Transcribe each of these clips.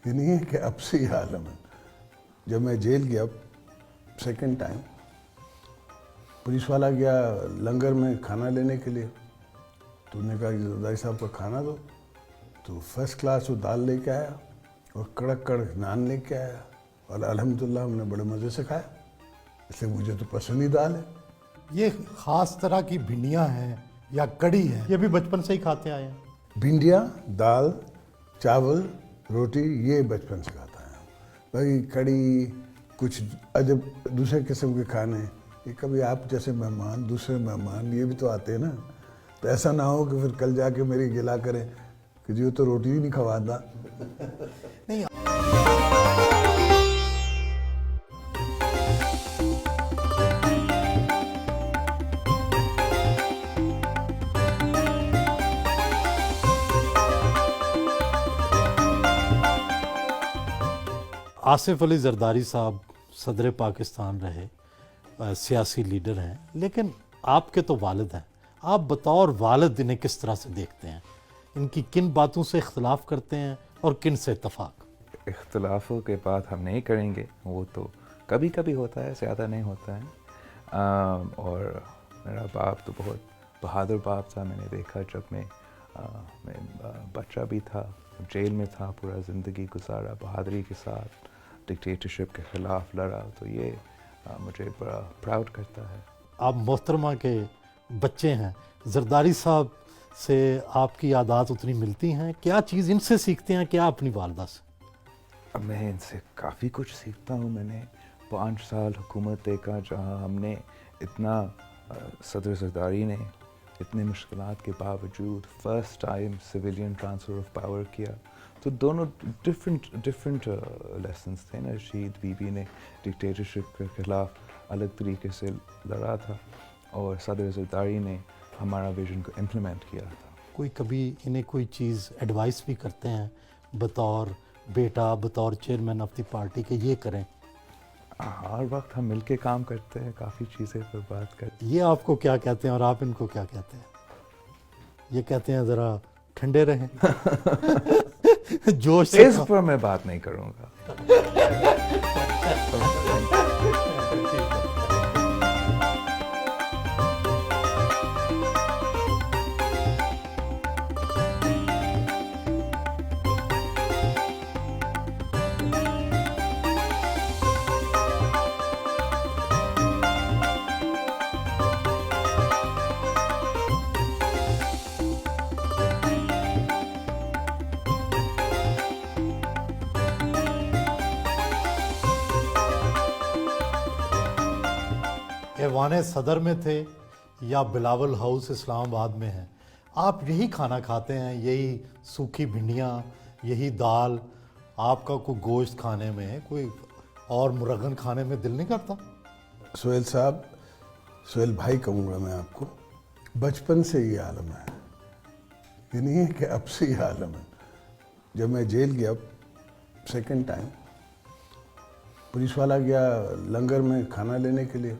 یہ نہیں ہے کہ اب سے یہ عالم ہے. جب میں جیل گیا سیکنڈ ٹائم، پولیس والا گیا لنگر میں کھانا لینے کے لیے، تو انہوں نے کہا کہ زرداری صاحب کا کھانا دو. تو فرسٹ کلاس وہ دال لے کے آیا اور کڑک کڑک نان لے کے آیا، اور الحمدللہ ہم نے بڑے مزے سے کھایا، اس لیے مجھے تو پسند ہی دال ہے. یہ خاص طرح کی بھنڈیاں ہیں یا کڑی ہے، یہ بھی بچپن سے ہی کھاتے آئے ہیں؟ بھنڈیاں، دال، چاول، روٹی، یہ بچپن سے کھاتا ہے. باقی کڑی، کچھ عجب دوسرے قسم کے کھانے، یہ کبھی آپ جیسے مہمان، دوسرے مہمان یہ بھی تو آتے ہیں نا، تو ایسا نہ ہو کہ پھر کل جا کے میری گلا کریں کہ جی وہ تو روٹی ہی نہیں کھواتا. نہیں. آصف علی زرداری صاحب صدر پاکستان رہے، سیاسی لیڈر ہیں، لیکن آپ کے تو والد ہیں. آپ بطور والد انہیں کس طرح سے دیکھتے ہیں؟ ان کی کن باتوں سے اختلاف کرتے ہیں اور کن سے اتفاق؟ اختلافوں کے بات ہم نہیں کریں گے، وہ تو کبھی کبھی ہوتا ہے، زیادہ نہیں ہوتا ہے. اور میرا باپ تو بہت بہادر باپ تھا. میں نے دیکھا جب میں بچہ بھی تھا، جیل میں تھا، پورا زندگی گزارا بہادری کے ساتھ، ڈکٹیٹرشپ کے خلاف لڑا، تو یہ مجھے بڑا پراؤڈ کرتا ہے. آپ محترمہ کے بچے ہیں، زرداری صاحب سے آپ کی عادات اتنی ملتی ہیں؟ کیا چیز ان سے سیکھتے ہیں، کیا اپنی والدہ سے؟ اب میں ان سے کافی کچھ سیکھتا ہوں. میں نے 5 سال حکومت دیکھا جہاں ہم نے اتنا صدر زرداری نے اتنے مشکلات کے باوجود first time civilian transfer of power کیا. تو دونوں ڈفرینٹ لیسنس تھے نا. رشید بی بی نے ڈکٹیٹرشپ کے خلاف الگ طریقے سے لڑا تھا، اور صدر زرداری نے ہمارا ویژن کو امپلیمنٹ کیا تھا. کوئی کبھی انہیں کوئی چیز ایڈوائس بھی کرتے ہیں بطور بیٹا، بطور چیئرمین آف دی پارٹی کہ یہ کریں؟ ہر وقت ہم مل کے کام کرتے ہیں، کافی چیزیں پر بات کرتے ہیں. یہ آپ کو کیا کہتے ہیں اور آپ ان کو کیا کہتے ہیں؟ یہ کہتے ہیں ذرا ٹھنڈے رہیں. جوش سے اس پر میں بات نہیں کروں گا. ایوان صدر میں تھے یا بلاول ہاؤس اسلام آباد میں ہیں، آپ یہی کھانا کھاتے ہیں، یہی سوکھی بھنڈیاں، یہی دال؟ آپ کا کوئی گوشت کھانے میں، کوئی اور مرغن کھانے میں دل نہیں کرتا؟ سہیل صاحب، سہیل بھائی کہوں گا میں آپ کو، بچپن سے یہ عالم ہے. یہ نہیں ہے کہ اب سے یہ عالم ہے. جب میں جیل گیا سیکنڈ ٹائم، پولیس والا گیا لنگر میں کھانا لینے کے لیے،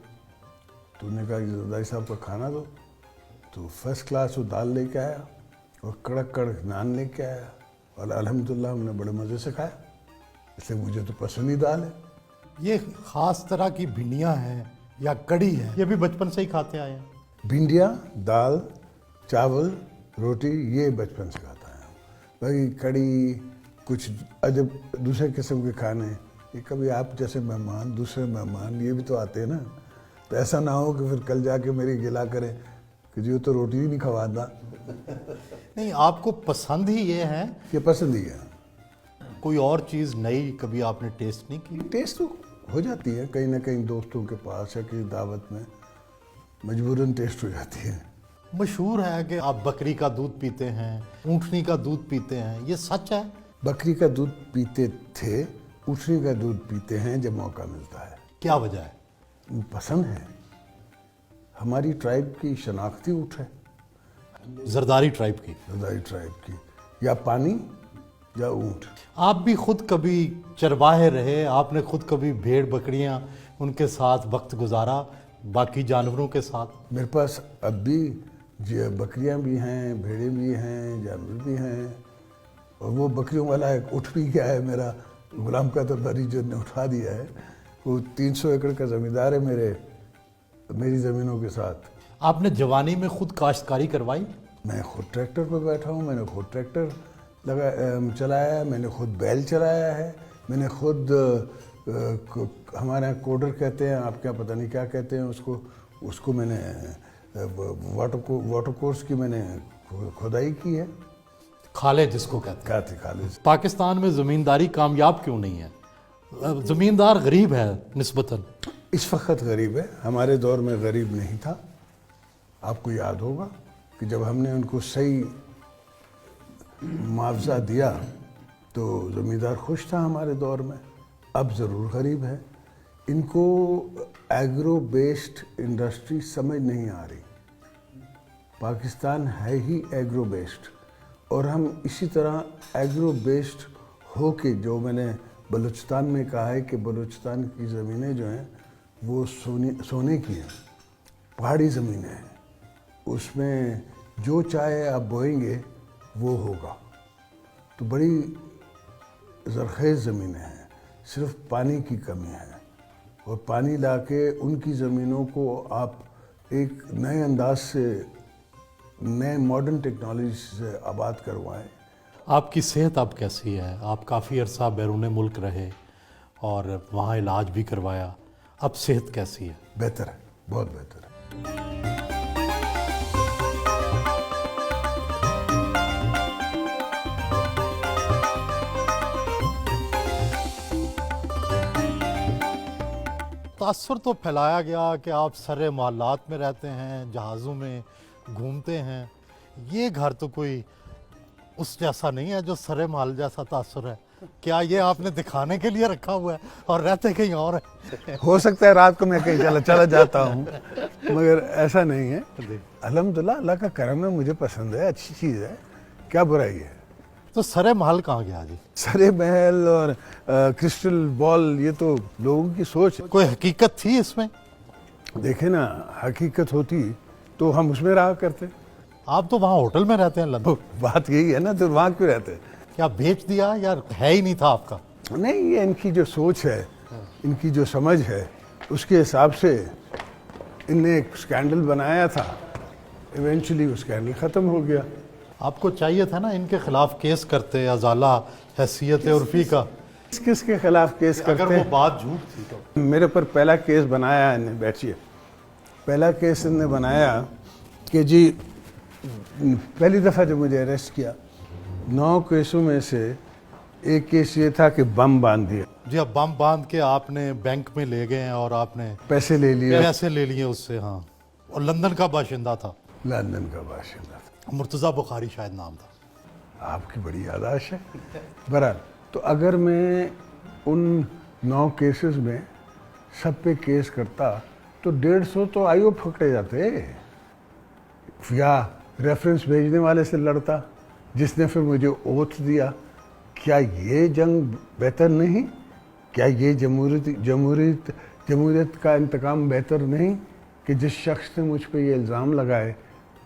تو انہوں نے کہا کہ زرداری صاحب کا کھانا دو. تو فرسٹ کلاس وہ دال لے کے آیا اور کڑک کڑک نان لے کے آیا، اور الحمدللہ ہم نے بڑے مزے سے کھایا، اس لیے مجھے تو پسند ہی دال ہے. یہ خاص طرح کی بھنڈیاں ہیں یا کڑی ہے، یہ بھی بچپن سے ہی کھاتے آئے ہیں؟ بھنڈیاں، دال، چاول، روٹی، یہ بچپن سے کھاتا ہے. باقی کڑی، کچھ عجب دوسرے قسم کے کھانے، یہ کبھی آپ جیسے مہمان، دوسرے مہمان یہ بھی تو آتے ہیں نا، تو ایسا نہ ہو کہ پھر کل جا کے میری گلا کریں کہ جی وہ تو روٹی ہی نہیں کھواتا. نہیں، آپ کو پسند ہی یہ ہے؟ یہ پسند ہی ہے. کوئی اور چیز نئی کبھی آپ نے ٹیسٹ نہیں کی؟ ٹیسٹ تو ہو جاتی ہے کہیں نہ کہیں دوستوں کے پاس یا کسی دعوت میں، مجبوراً ٹیسٹ ہو جاتی ہے. مشہور ہے کہ آپ بکری کا دودھ پیتے ہیں، اونٹنی کا دودھ پیتے ہیں، یہ سچ ہے؟ بکری کا دودھ پیتے تھے، اونٹنی کا دودھ پیتے ہیں جب موقع ملتا ہے. کیا وجہ ہے؟ پسند ہے، ہماری ٹرائب کی شناختی اونٹ ہے، زرداری ٹرائب کی. زرداری ٹرائب کی، یا پانی یا اونٹ. آپ بھی خود کبھی چرواہے رہے، آپ نے خود کبھی بھیڑ بکریاں ان کے ساتھ وقت گزارا، باقی جانوروں کے ساتھ؟ میرے پاس اب بھی بکریاں بھی ہیں، بھیڑیں بھی ہیں، جانور بھی ہیں. اور وہ بکریوں والا ایک اٹھ بھی گیا ہے میرا غلام قادر داری جو نے اٹھا دیا ہے. وہ 300 ایکڑ کا زمیندار ہے میری زمینوں کے ساتھ. آپ نے جوانی میں خود کاشتکاری کروائی؟ میں خود ٹریکٹر پہ بیٹھا ہوں, میں نے خود ٹریکٹر چلایا ہے, میں نے خود بیل چلایا ہے, میں نے خود ہمارے یہاں کوڈر کہتے ہیں, آپ کیا پتہ نہیں کیا کہتے ہیں اس کو میں نے واٹر کورس کی میں نے کھدائی کی ہے. کھالے جس کو کہتے ہیں. کیا تھی کھالے. پاکستان میں زمینداری کامیاب کیوں نہیں ہے؟ زمیندار غریب ہے نسبتاً. اس وقت غریب ہے, ہمارے دور میں غریب نہیں تھا. آپ کو یاد ہوگا کہ جب ہم نے ان کو صحیح معاوضہ دیا تو زمیندار خوش تھا ہمارے دور میں. اب ضرور غریب ہے. ان کو ایگرو بیسڈ انڈسٹری سمجھ نہیں آ رہی. پاکستان ہے ہی ایگرو بیسڈ, اور ہم اسی طرح ایگرو بیسڈ ہو کے, جو میں نے بلوچستان میں کہا ہے کہ بلوچستان کی زمینیں جو ہیں وہ سونے کی ہیں, پہاڑی زمینیں ہیں, اس میں جو چاہے آپ بوئیں گے وہ ہوگا. تو بڑی زرخیز زمینیں ہیں, صرف پانی کی کمی ہے, اور پانی لا کے ان کی زمینوں کو آپ ایک نئے انداز سے, نئے ماڈرن ٹیکنالوجی سے آباد کروائیں. آپ کی صحت اب کیسی ہے؟ آپ کافی عرصہ بیرون ملک رہے اور وہاں علاج بھی کروایا, اب صحت کیسی ہے؟ بہتر ہے, بہت بہتر ہے. تاثر تو پھیلایا گیا کہ آپ سرے محلات میں رہتے ہیں, جہازوں میں گھومتے ہیں. یہ گھر تو کوئی اس جیسا نہیں ہے جو سرے محل جیسا تاثر ہے. کیا یہ آپ نے دکھانے کے لیے رکھا ہوا ہے اور رہتے کہیں اور ہیں؟ ہو سکتا ہے رات کو میں کہیں چلا جاتا ہوں, مگر ایسا نہیں ہے. الحمدللہ اللہ کا کرم ہے, مجھے پسند ہے, اچھی چیز ہے, کیا برائی ہے. تو سرے محل کہاں گیا جی؟ سرے محل اور کرسٹل بال یہ تو لوگوں کی سوچ. کوئی حقیقت تھی اس میں؟ دیکھیں نا, حقیقت ہوتی تو ہم اس میں رہا کرتے. آپ تو وہاں ہوٹل میں رہتے ہیں لندن. بات یہی ہے نا, تو وہاں کیوں رہتے؟ کیا بیچ دیا یا ہے ہی نہیں تھا آپ کا؟ نہیں, یہ ان کی جو سوچ ہے, ان کی جو سمجھ ہے, اس کے حساب سے ان نے ایک سکینڈل بنایا تھا, ایونچولی وہ سکینڈل ختم ہو گیا. آپ کو چاہیے تھا نا ان کے خلاف کیس کرتے, ازالہ حیثیت عرفی کا. کس کے خلاف کیس کرتے؟ اگر وہ بات جھوٹ تھی تو. میرے پر پہلا کیس بنایا انہیں, بیٹھیے, پہلا کیس انہوں نے بنایا کہ جی پہلی دفعہ جب مجھے اریسٹ کیا, 9 کیسوں میں سے ایک کیس یہ تھا کہ بم باندھ دیا. جی, اب بم باندھ کے آپ نے بینک میں لے گئے اور آپ نے پیسے لے لیے اس سے. ہاں, اور لندن کا باشندہ تھا. لندن کا باشندہ تھا. مرتضیٰ بخاری شاید نام تھا. آپ کی بڑی یاداشت ہے. بہرحال, تو اگر میں ان 9 کیسز میں سب پہ کیس کرتا تو 150 تو آئیو پکڑے جاتے, یا ریفرنس بھیجنے والے سے لڑتا جس نے پھر مجھے اوتھ دیا. کیا یہ جنگ بہتر نہیں؟ کیا یہ جمہوریت کا انتقام بہتر نہیں کہ جس شخص نے مجھ پہ یہ الزام لگائے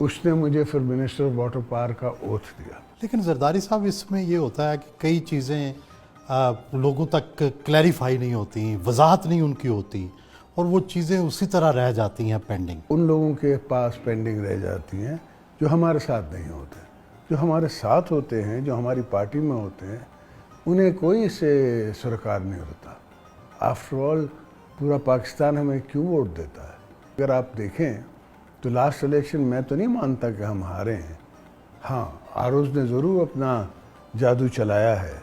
اس نے مجھے پھر منسٹر آف واٹر پاور کا اوتھ دیا. لیکن زرداری صاحب, اس میں یہ ہوتا ہے کہ کئی چیزیں لوگوں تک کلیریفائی نہیں ہوتی, وضاحت نہیں ان کی ہوتی, اور وہ چیزیں اسی طرح رہ جاتی ہیں پینڈنگ. ان لوگوں کے پاس پینڈنگ رہ جاتی ہیں جو ہمارے ساتھ نہیں ہوتے. جو ہمارے ساتھ ہوتے ہیں, جو ہماری پارٹی میں ہوتے ہیں, انہیں کوئی سے سرکار نہیں ہوتا. آفٹر آل پورا پاکستان ہمیں کیوں ووٹ دیتا ہے؟ اگر آپ دیکھیں تو لاسٹ الیکشن میں تو نہیں مانتا کہ ہم ہارے ہیں. ہاں, آروز نے ضرور اپنا جادو چلایا ہے.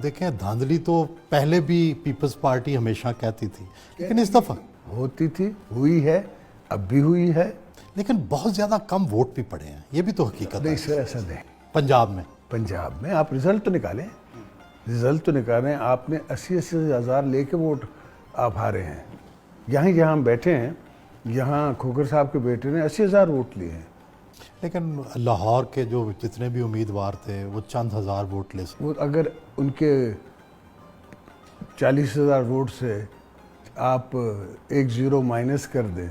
دیکھیں, دھاندلی تو پہلے بھی پیپلز پارٹی ہمیشہ کہتی تھی, لیکن اس دفعہ ہوتی تھی, ہوئی ہے, اب بھی ہوئی ہے, لیکن بہت زیادہ کم ووٹ بھی پڑے ہیں. یہ بھی تو حقیقت ہے. نہیں سر, ایسا نہیں. پنجاب میں آپ رزلٹ تو نکالیں, آپ نے 80 ہزار لے کے ووٹ آپ ہارے ہیں. یہاں ہم بیٹھے ہیں, یہاں کھوکھر صاحب کے بیٹے نے 80,000 ووٹ لیے ہیں. لیکن لاہور کے جو جتنے بھی امیدوار تھے وہ چند ہزار ووٹ لے سکتے. وہ اگر ان کے 40,000 ووٹ سے آپ 1 0 مائنس کر دیں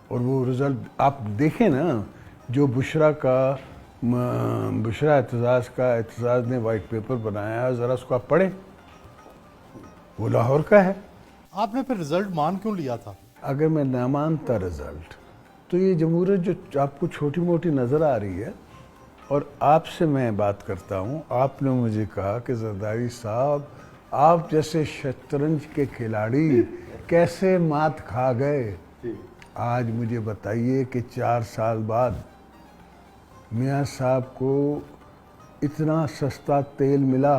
اور وہ رزلٹ آپ دیکھیں نا, جو بشرا کا بشرا اعتزاز کا، اعتزاز نے وائٹ پیپر بنایا ہے، ذرا اس کو آپ پڑھیں، وہ لاہور کا ہے۔ آپ نے پھر رزلٹ مان کیوں لیا تھا؟ اگر میں نہ مانتا رزلٹ تو یہ جمہوریت جو آپ کو چھوٹی موٹی نظر آ رہی ہے، اور آپ سے میں بات کرتا ہوں، آپ نے مجھے کہا کہ زرداری صاحب آپ جیسے شطرنج کے کھلاڑی کیسے مات کھا گئے؟ آج مجھے بتائیے کہ 4 سال بعد میاں صاحب کو اتنا سستا تیل ملا،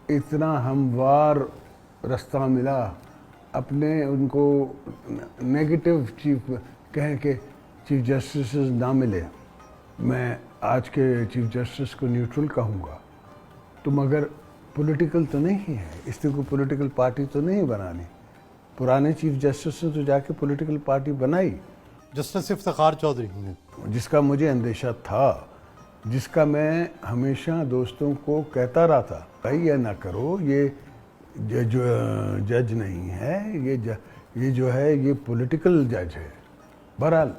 اتنا ہموار رستہ ملا، اپنے ان کو نیگیٹو چیف کہیں کہ چیف جسٹسز نہ ملے، میں آج کے چیف جسٹس کو نیوٹرل کہوں گا، تو مگر پولیٹیکل تو نہیں ہے، اس نے کوئی پولیٹیکل پارٹی تو نہیں بنانی۔ پرانے چیف جسٹس نے تو جا کے پولیٹیکل پارٹی بنائی، جسٹس افتخار چودھری نے، جس کا مجھے اندیشہ تھا، جس کا میں ہمیشہ دوستوں کو کہتا رہا تھا بھائی یہ نہ کرو، یہ جج نہیں ہے، یہ جو ہے یہ پولیٹیکل جج ہے۔ بہرحال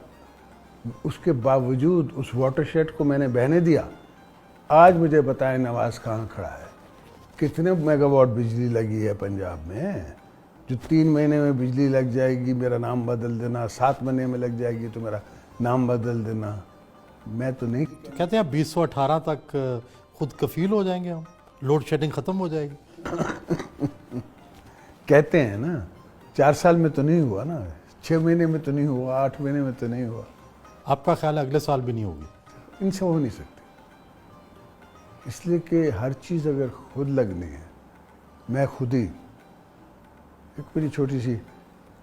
اس کے باوجود اس واٹر شیڈ کو میں نے بہنے دیا۔ آج مجھے بتائیں نواز کہاں کھڑا ہے، کتنے میگا واٹ بجلی لگی ہے پنجاب میں، جو 3 مہینے میں بجلی لگ جائے گی میرا نام بدل دینا، 7 مہینے میں لگ جائے گی تو میرا نام بدل دینا، میں تو نہیں۔ کہتے ہیں 2018 تک خود کفیل ہو جائیں گے ہم، لوڈ شیڈنگ ختم ہو جائے گی۔ کہتے ہیں نا، 4 سال میں تو نہیں ہوا نا، 6 مہینے میں تو نہیں ہوا، 8 مہینے میں تو نہیں ہوا۔ آپ کا خیال ہے اگلے سال بھی نہیں ہوگی؟ ان سے ہو نہیں سکتی، اس لیے کہ ہر چیز اگر خود لگنی ہے، میں خود ہی، ایک میری چھوٹی سی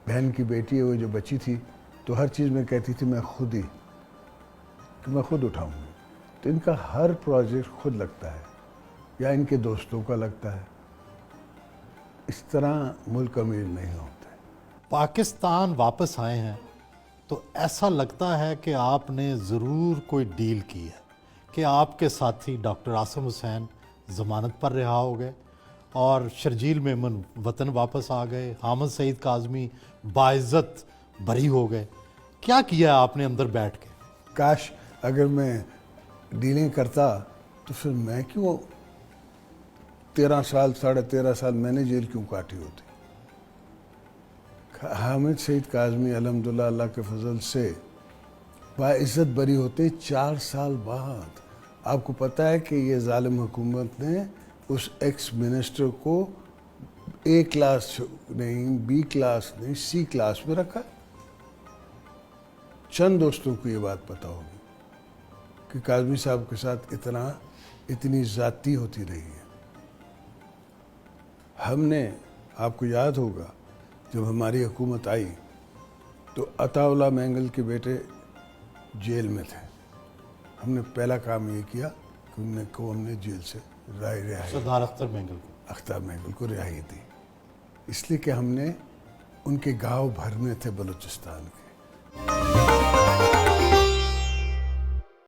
بہن کی بیٹی ہے وہ جو بچی تھی، تو ہر چیز میں کہتی تھی میں خود ہی، کہ میں خود اٹھاؤں گی، تو ان کا ہر پروجیکٹ خود لگتا ہے یا ان کے دوستوں کا لگتا ہے، اس طرح ملک امیر نہیں ہوتے۔ پاکستان واپس آئے ہیں تو ایسا لگتا ہے کہ آپ نے ضرور کوئی ڈیل کی ہے، کہ آپ کے ساتھی ڈاکٹر عاصم حسین ضمانت پر رہا ہو گئے اور شرجیل میمن وطن واپس آ گئے، حامد سعید کاظمی باعزت بری ہو گئے، کیا کیا آپ نے اندر بیٹھ کے؟ کاش اگر میں ڈیلنگ کرتا تو پھر میں کیوں 13 سال 13.5 سال میں نے جیل کیوں کاٹی ہوتی۔ حامد سعید کاظمی الحمدللہ اللہ کے فضل سے باعزت بری ہوتے 4 سال بعد۔ آپ کو پتہ ہے کہ یہ ظالم حکومت نے اس ایکس منسٹر کو A کلاس نہیں، B کلاس نہیں، C کلاس میں رکھا۔ چند دوستوں کو یہ بات پتہ ہوگی کہ کاظمی صاحب کے ساتھ اتنی ذاتی ہوتی رہی ہے۔ ہم نے، آپ کو یاد ہوگا جب ہماری حکومت آئی تو عطا اللہ مینگل کے بیٹے جیل میں تھے، ہم نے پہلا کام یہ کیا کہ ان کو ہم نے جیل سے رہائی سردار اختر مینگل کو، اختر مینگل کو رہائی دی، اس لیے کہ ہم نے ان کے گاؤں بھرنے تھے بلوچستان کے۔